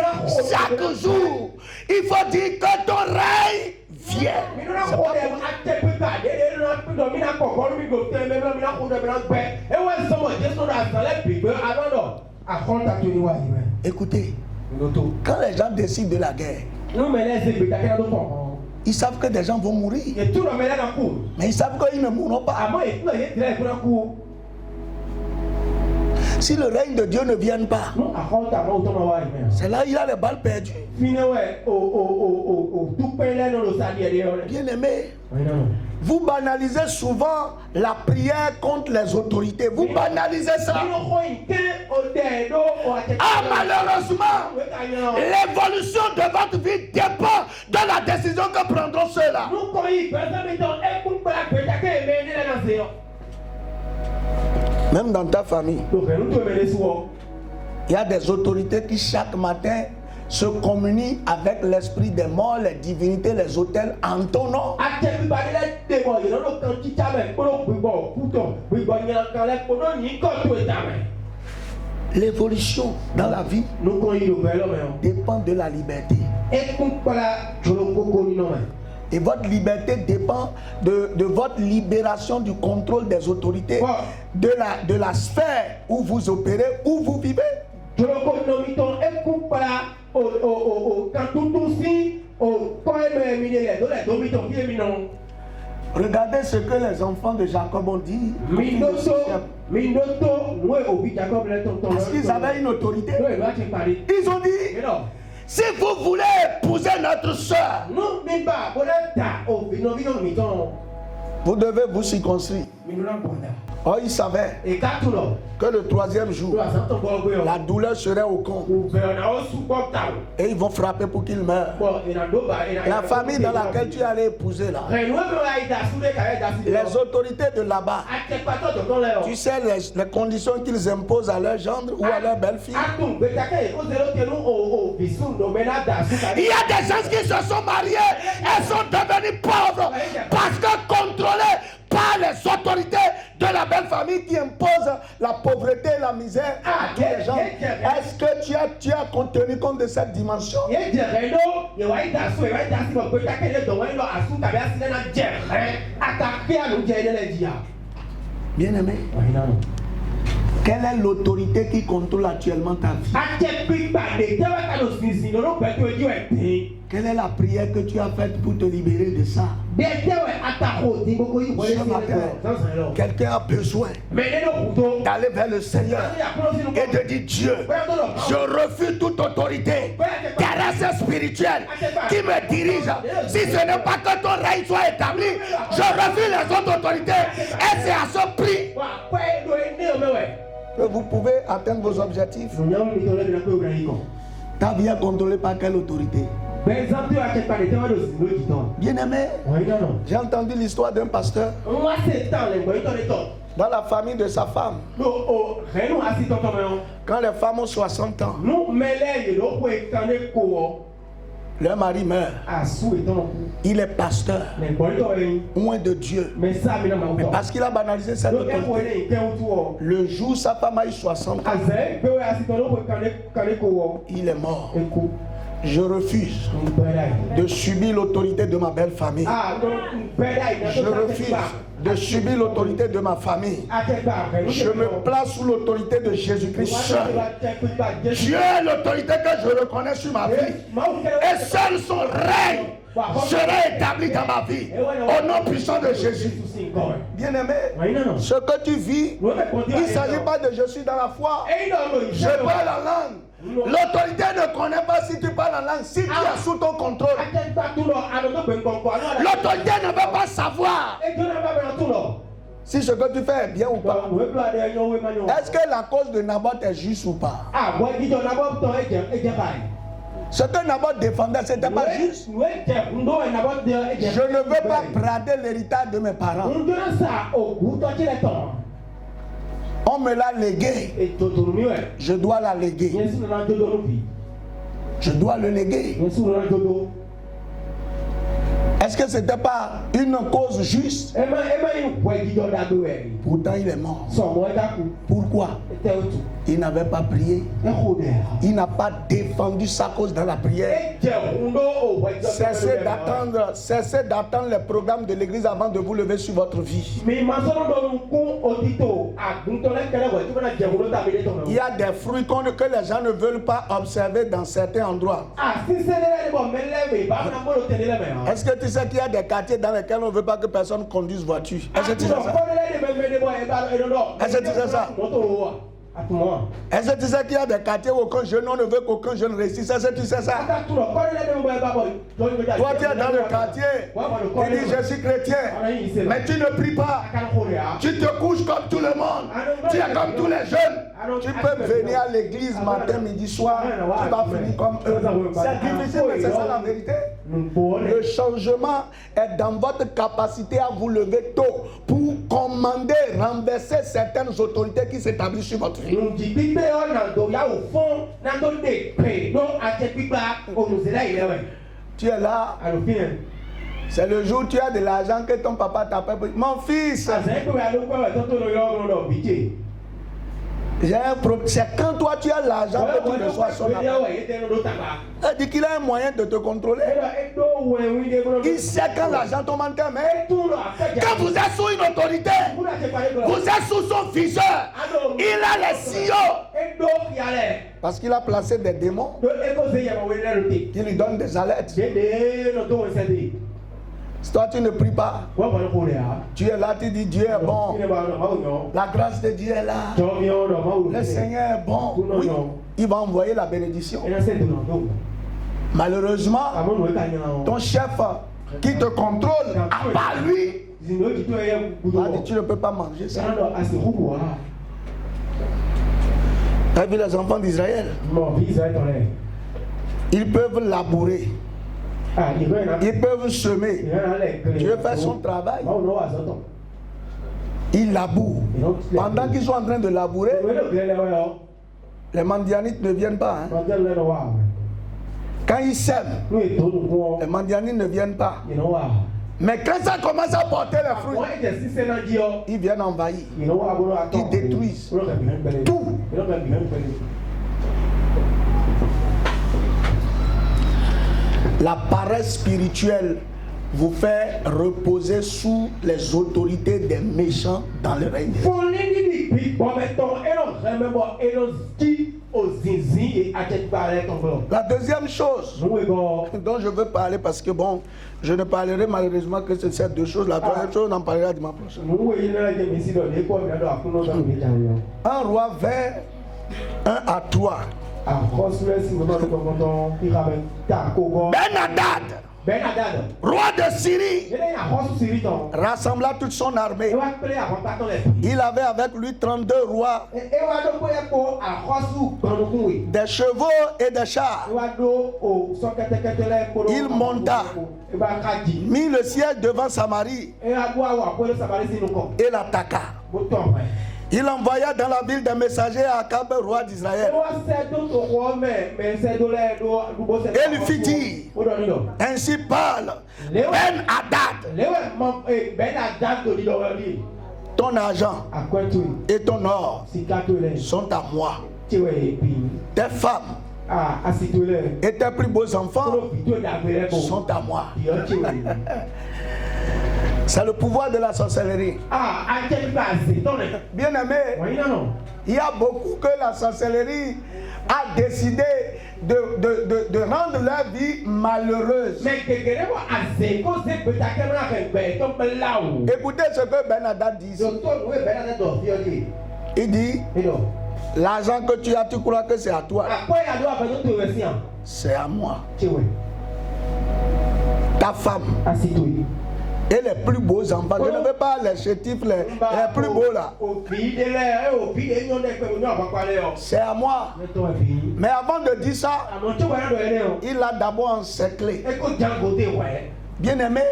chaque jour, il faut dire que ton règne vienne. Écoutez, quand les gens décident de la guerre, ils savent que des gens vont mourir. Mais ils savent qu'ils ne mourront pas. Si le règne de Dieu ne vient pas, c'est là qu'il a les balles perdues. Bien aimé, vous banalisez souvent la prière contre les autorités. Vous banalisez ça. Ah, malheureusement, l'évolution de votre vie dépend de la décision que prendront ceux-là. Même dans ta famille, il y a des autorités qui chaque matin se communient avec l'esprit des morts, les divinités, les autels en ton nom. L'évolution dans la vie dépend de la liberté. Et votre liberté dépend de votre libération du contrôle des autorités, de la sphère où vous opérez, où vous vivez. Regardez ce que les enfants de Jacob ont dit. Parce qu'ils avaient une autorité. Ils ont dit, si vous voulez épouser notre soeur, Vous devez vous circoncire. Oh, il savait que le 3e jour, la douleur serait au comble. Et ils vont frapper pour qu'il meure. La famille dans laquelle tu allais épouser là, les autorités de là-bas, tu sais les conditions qu'ils imposent à leur gendre ou à leur belle-fille. Il y a des gens qui se sont mariés et sont devenus pauvres parce que contrôlés par les autorités de la belle famille qui imposent la pauvreté et la misère à tous les gens. Est-ce que tu as tenu compte de cette dimension? Bien aimé, quelle est l'autorité qui contrôle actuellement ta vie? Quelle est la prière que tu as faite pour te libérer de ça? Ce matin, quelqu'un a besoin d'aller vers le Seigneur et de dire: Dieu, je refuse toute autorité terrestre spirituelle qui me dirige. Si ce n'est pas que ton règne soit établi, je refuse les autres autorités. Et c'est à ce prix que vous pouvez atteindre vos objectifs. Ta vie est contrôlée par quelle autorité? Bien aimé, j'ai entendu l'histoire d'un pasteur dans la famille de sa femme. Quand les femmes ont 60 ans, leur mari meurt. Il est pasteur, loin de Dieu. Mais parce qu'il a banalisé cette autorité, le jour où sa femme a eu 60 ans, il est mort. Je refuse de subir l'autorité de ma belle famille. Je refuse de subir l'autorité de ma famille. Je me place sous l'autorité de Jésus-Christ seul. Dieu est l'autorité que je reconnais sur ma vie. Et seul son règne sera établi dans ma vie. Au nom puissant de Jésus. Bien aimé, ce que tu vis, il ne s'agit pas de je suis dans la foi. Je parle la langue. L'autorité ne connaît pas si tu parles en langue, si tu es sous ton contrôle. L'autorité ne veut pas savoir si ce que tu fais est bien ou pas. Est-ce que la cause de Naboth est juste ou pas? Ce que Naboth défendait, ce n'était pas juste. Je ne veux pas brader l'héritage de mes parents. On me l'a légué. Je dois la léguer. Je dois le léguer. Est-ce que ce n'était pas une cause juste? Pourtant il est mort. Pourquoi? Il n'avait pas prié. Il n'a pas défendu sa cause dans la prière. Cessez d'attendre les programmes de l'église avant de vous lever sur votre vie. Il y a des fruits que les gens ne veulent pas observer dans certains endroits. Est-ce que tu sais qu'il y a des quartiers dans lesquels on ne veut pas que personne conduise voiture? Est-ce que tu sais ça? Est-ce que tu sais ça? Est-ce que tu sais qu'il y a des quartiers où aucun jeune, on ne veut qu'aucun jeune réussisse? Est-ce que tu sais ça? Toi tu es dans le quartier, tu dis je suis chrétien, mais tu ne pries pas. Tu te couches comme tout le monde. Tu es comme tous les jeunes. Tu peux venir à l'église matin, midi, soir, tu vas finir comme eux. C'est difficile, mais c'est ça la vérité. Le changement est dans votre capacité à vous lever tôt pour commander, renverser certaines autorités qui s'établissent sur votre vie. Tu es là. C'est le jour où tu as de l'argent que ton papa t'appelle. Mon fils, c'est quand toi tu as l'argent que tu reçois son appel. Il dit qu'il a un moyen de te contrôler. Il sait quand l'argent tombe en terre, mais quand vous êtes sous une autorité, vous êtes sous son viseur. Il a les CEO. Parce qu'il a placé des démons qui lui donnent des alertes. Si toi tu ne pries pas, tu es là, tu dis Dieu est bon. La grâce de Dieu est là. Le Seigneur est bon. Oui, il va envoyer la bénédiction. Malheureusement, ton chef qui te contrôle, à part lui, tu ne peux pas manger ça. Tu as vu les enfants d'Israël? Ils peuvent labourer. Ils peuvent semer. Dieu fait son travail. Ils labourent. Pendant qu'ils sont en train de labourer, les Mandianites ne viennent pas. Hein. Quand ils sèment, les Mandianites ne viennent pas. Mais quand ça commence à porter les fruits, ils viennent envahir. Ils détruisent tout. La paresse spirituelle vous fait reposer sous les autorités des méchants dans le règne. La deuxième chose dont je veux parler, parce que bon, je ne parlerai malheureusement que de ces deux choses. La troisième chose, on en parlera dimanche prochain. Un roi vers 1 à 3. Ben-Hadad, roi de Syrie, rassembla toute son armée. Il avait avec lui 32 rois, des chevaux et des chars. Il monta, mit le siège devant Samarie et l'attaqua. Il envoya dans la ville des messagers à Akab, roi d'Israël. Et lui fit dire, ainsi parle Ben-Hadad, ton argent et ton or sont à moi. Tes femmes et tes plus beaux enfants sont à moi. C'est le pouvoir de la sorcellerie. Bien aimé, il y a beaucoup que la sorcellerie a décidé de rendre leur vie malheureuse. Écoutez ce que Ben-Hadad dit. Il dit, l'argent que tu as, tu crois que c'est à toi. C'est à moi. Ta femme et les plus beaux enfants, je ne veux pas les chétifs, les plus beaux là. C'est à moi. Mais avant de dire ça, il l'a d'abord encerclé. Bien aimé,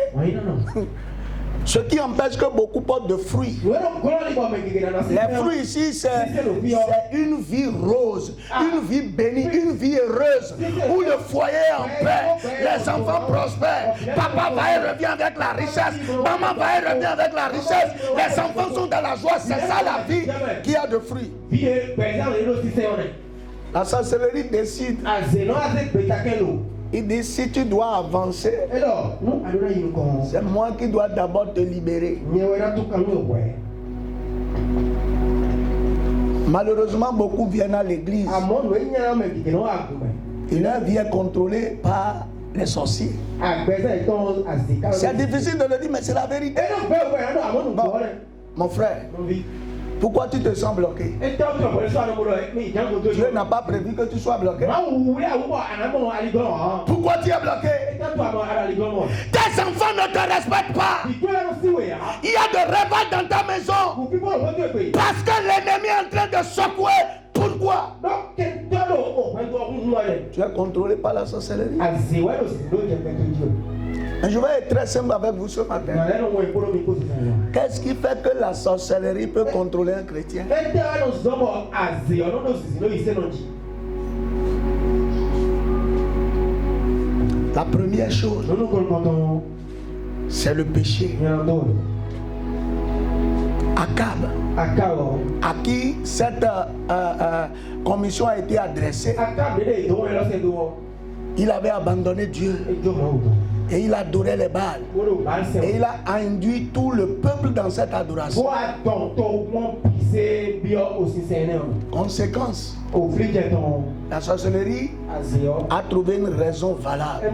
ce qui empêche que beaucoup portent de fruits. Les fruits ici, c'est une vie rose, une vie bénie, une vie heureuse, où le foyer est en paix, les enfants prospèrent, papa va et revient avec la richesse, maman va et revient avec la richesse, les enfants sont dans la joie, c'est ça la vie qui a de fruits. La sorcellerie décide. Il dit, si tu dois avancer, c'est moi qui dois d'abord te libérer. Malheureusement, beaucoup viennent à l'église. Et leur vie est contrôlée par les sorciers. C'est difficile de le dire, mais c'est la vérité. Bon, mon frère, pourquoi tu te sens bloqué? Dieu n'a pas prévu que tu sois bloqué. Pourquoi tu es bloqué? Tes enfants ne te respectent pas. Il y a de rêves dans ta maison parce que l'ennemi est en train de secouer. Pourquoi? Tu es contrôlé par la sorcellerie. Je vais être très simple avec vous ce matin. Qu'est-ce qui fait que la sorcellerie peut contrôler un chrétien? La première chose, c'est le péché. Akab, à qui cette commission a été adressée, il avait abandonné Dieu. Et il adorait les Baals. Et il a induit tout le peuple dans cette adoration. Conséquence, la sorcellerie a trouvé une raison valable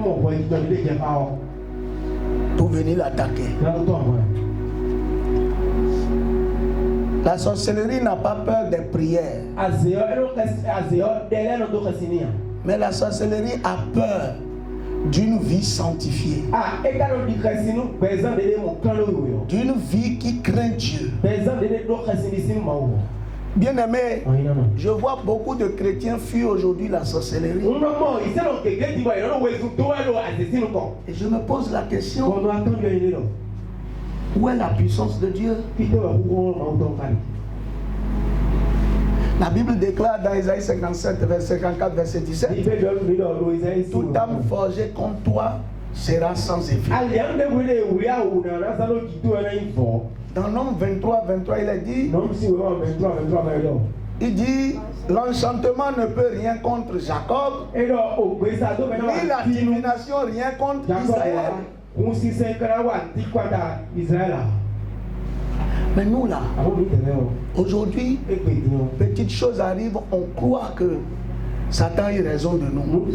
pour venir l'attaquer. La sorcellerie n'a pas peur des prières. Mais la sorcellerie a peur d'une vie sanctifiée, d'une vie qui craint Dieu. Bien aimé, je vois beaucoup de chrétiens fuient aujourd'hui la sorcellerie. Et je me pose la question, où est la puissance de Dieu? La Bible déclare dans Isaïe 57, verset 54, verset 17, toute âme forgée contre toi sera sans effet. Dans Nombre 23, 23, il a dit, il dit, l'enchantement ne peut rien contre Jacob, ni la divination rien contre Israël. Mais nous là, aujourd'hui, petite chose arrive, on croit que Satan a raison de nous.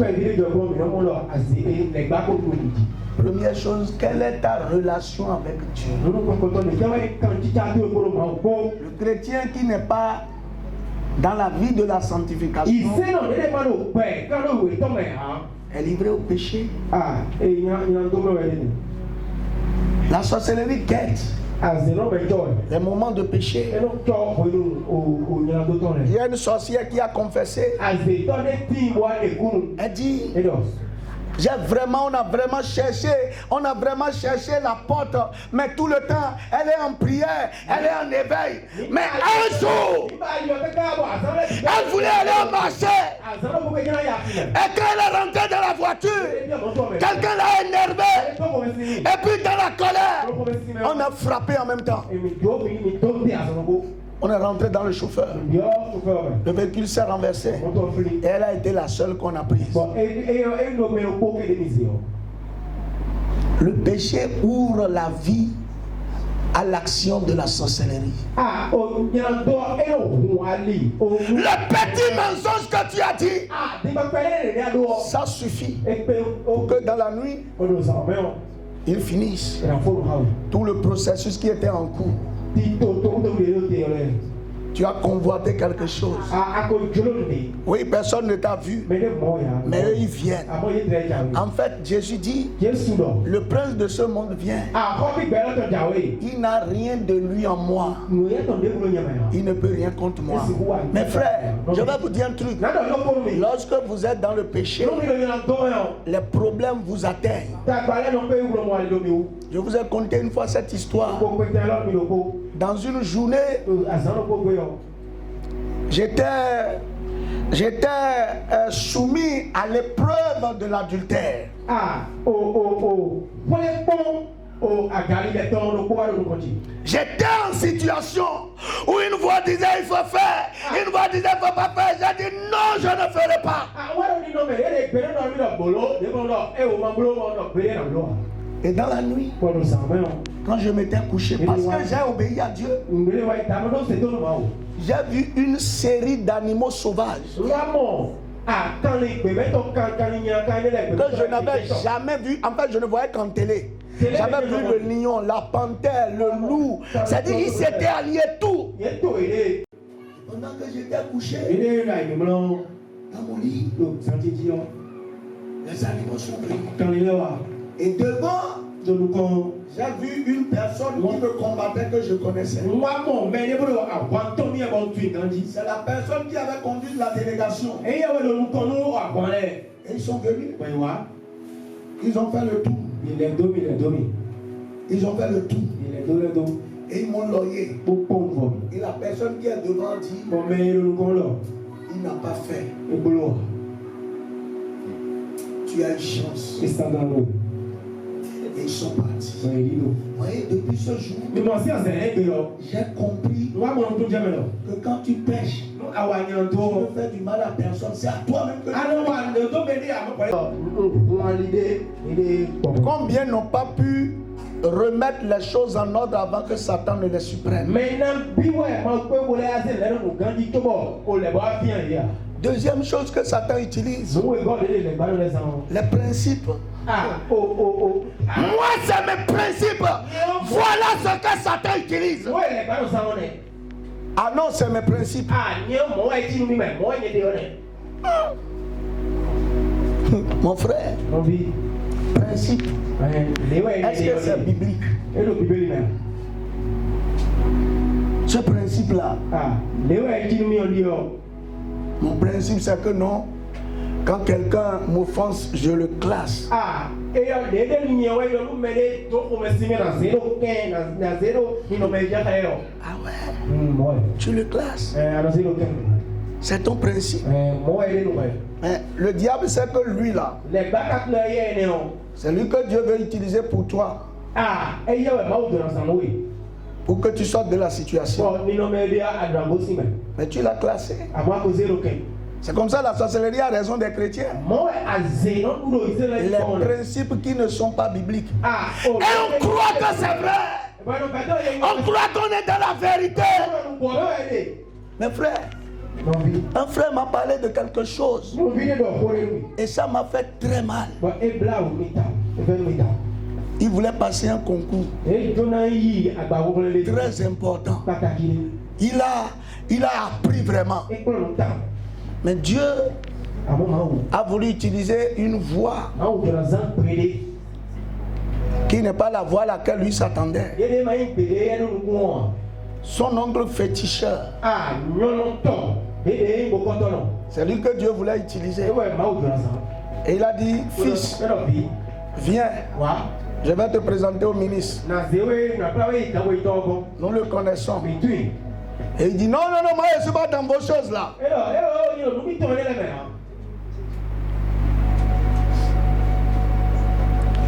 Première chose, quelle est ta relation avec Dieu? Le chrétien qui n'est pas dans la vie de la sanctification est livré au péché. La sorcellerie guette les moments de péché. Il y a une sorcière qui a confessé. Elle dit, on a vraiment cherché la porte, mais tout le temps, elle est en prière, elle est en éveil. Mais un jour, elle voulait aller au marché. Et quand elle est rentrée dans la voiture, quelqu'un l'a énervé. Et puis dans la colère, on a frappé en même temps. On est rentré dans le chauffeur. Le véhicule s'est renversé. Et elle a été la seule qu'on a prise. Le péché ouvre la vie à l'action de la sorcellerie. Le petit mensonge que tu as dit, ça suffit pour que dans la nuit, ils finissent tout le processus qui était en cours. Tu as convoité quelque chose. Oui, personne ne t'a vu. Mais eux, ils viennent. En fait, Jésus dit, le prince de ce monde vient. Il n'a rien de lui en moi. Il ne peut rien contre moi. Mes frères, je vais vous dire un truc. Lorsque vous êtes dans le péché, les problèmes vous atteignent. Je vous ai conté une fois cette histoire. Dans une journée, j'étais soumis à l'épreuve de l'adultère. J'étais en situation où une voix disait il faut faire, une voix disait il ne faut pas faire. J'ai dit non, je ne ferai pas. Et dans la nuit, quand je m'étais couché, parce que j'ai obéi à Dieu, j'ai vu une série d'animaux sauvages que je n'avais jamais vu. En fait, je ne voyais qu'en télé. J'avais vu le lion, la panthère, le loup. C'est-à-dire qu'ils s'étaient alliés tout. Pendant que j'étais couché dans mon lit, les animaux sont pris. Et devant, j'ai vu une personne qui me combattait que je connaissais. C'est la personne qui avait conduit la délégation. Et ils sont venus. Ils ont fait le tour. Ils ont fait le tour. Et ils m'ont loyé. Et la personne qui est devant dit, il n'a pas fait. Tu as une chance. Et ils sont partis. Vous voyez, depuis ce jour, j'ai compris que quand tu pêches, tu ne fais du mal à personne. C'est à toi-même que combien n'ont pas pu remettre les choses en ordre avant que Satan ne les supprime. Deuxième chose que Satan utilise, les principes. Moi, c'est mes principes. Voilà ce que Satan utilise. Ah non, c'est mes principes. Mon frère, principe, est-ce que c'est biblique? Ce principe-là, mon principe c'est que non, quand quelqu'un m'offense, je le classe. Ah ouais. Tu le classes. C'est ton principe. Mais le diable sait que lui là, c'est lui que Dieu veut utiliser pour toi. Pour que tu sortes de la situation. Mais tu l'as classé. C'est comme ça la sorcellerie a raison des chrétiens. Les principes qui ne sont pas bibliques. Et on croit que c'est vrai. On croit qu'on est dans la vérité. Mes frères, un frère m'a parlé de quelque chose. Et ça m'a fait très mal. Il voulait passer un concours très important. Il a appris vraiment. Mais Dieu a voulu utiliser une voix qui n'est pas la voix à laquelle lui s'attendait. Son oncle féticheur, c'est lui que Dieu voulait utiliser. Et il a dit, fils, viens, je vais te présenter au ministre. Nous le connaissons. Et il dit, non, moi je ne suis pas dans vos choses là.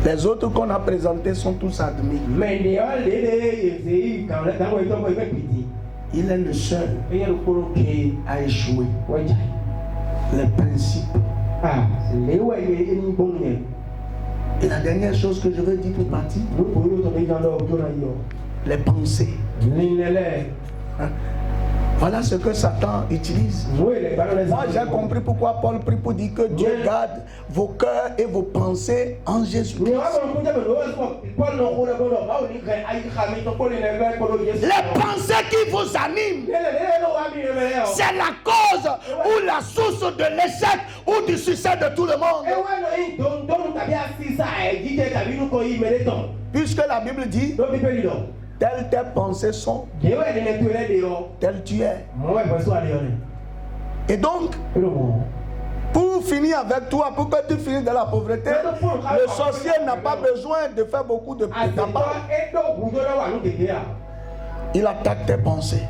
Les autres qu'on a présentés sont tous admis. Il est le seul qui a échoué. Les principes. Et la dernière chose que je veux dire pour partir, les pensées. Voilà ce que Satan utilise. Moi j'ai compris pourquoi Paul prie pour dire que Dieu garde vos cœurs et vos pensées en Jésus-Christ. Les pensées qui vous animent, c'est la cause ou la source de l'échec ou du succès de tout le monde. Puisque la Bible dit, telles tes pensées sont, tel tu es. Et donc, pour finir avec toi, pour que tu finisses dans la pauvreté, le sorcier n'a pas besoin de faire beaucoup de tabac. Il attaque tes pensées.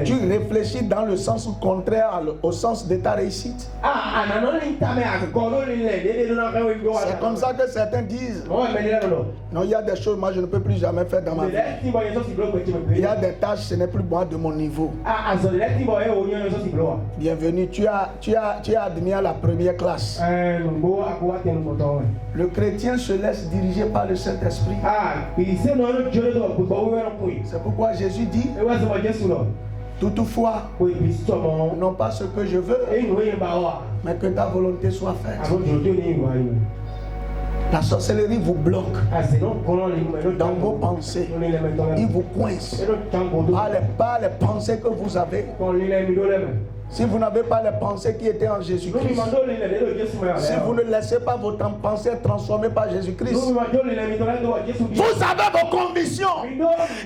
Tu réfléchis dans le sens contraire au sens de ta réussite. C'est comme ça que certains disent, non, il y a des choses que moi je ne peux plus jamais faire dans ma vie. Il y a des tâches, ce n'est plus moi de mon niveau. Bienvenue, tu as admis à la première classe. Le chrétien se laisse diriger par le Saint-Esprit. C'est pourquoi Jésus dit, toutefois, non pas ce que je veux, mais que ta volonté soit faite. La sorcellerie vous bloque dans vos pensées. Il vous coince par les pensées que vous avez. Si vous n'avez pas les pensées qui étaient en Jésus-Christ, si vous ne laissez pas vos pensées transformées par Jésus-Christ, vous avez vos convictions.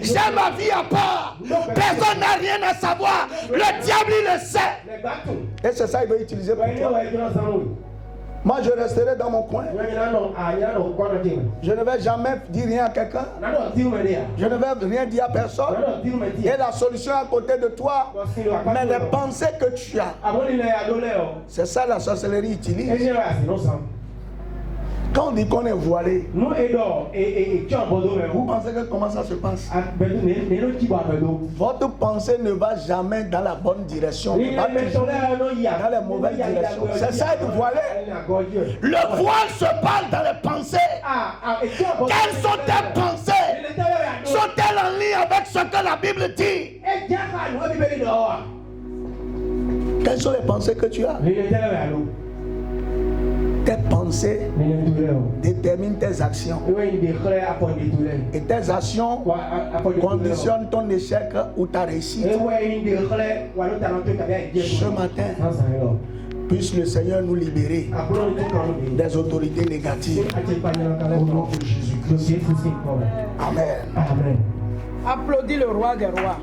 J'ai ma vie à part. Personne n'a rien à savoir. Le diable, il le sait. Et c'est ça qu'il veut utiliser pour toi. Moi, je resterai dans mon coin. Je ne vais jamais dire rien à quelqu'un. Je ne vais rien dire à personne. Et la solution à côté de toi, mais les pensées que tu as, c'est ça la sorcellerie utilise. Quand on dit qu'on est voilé, vous pensez que comment ça se passe? Votre pensée ne va jamais dans la bonne direction, dans la mauvaise direction. C'est ça être voilé. Le voile se parle dans les pensées. Quelles sont tes pensées? Sont-elles en lien avec ce que la Bible dit? Quelles sont les pensées que tu as? Tes pensées déterminent tes actions. Et tes actions conditionnent ton échec ou ta réussite. Ce matin, Puisse le Seigneur nous libérer des autorités négatives. Au nom de Jésus-Christ. Amen. Applaudis le roi des rois.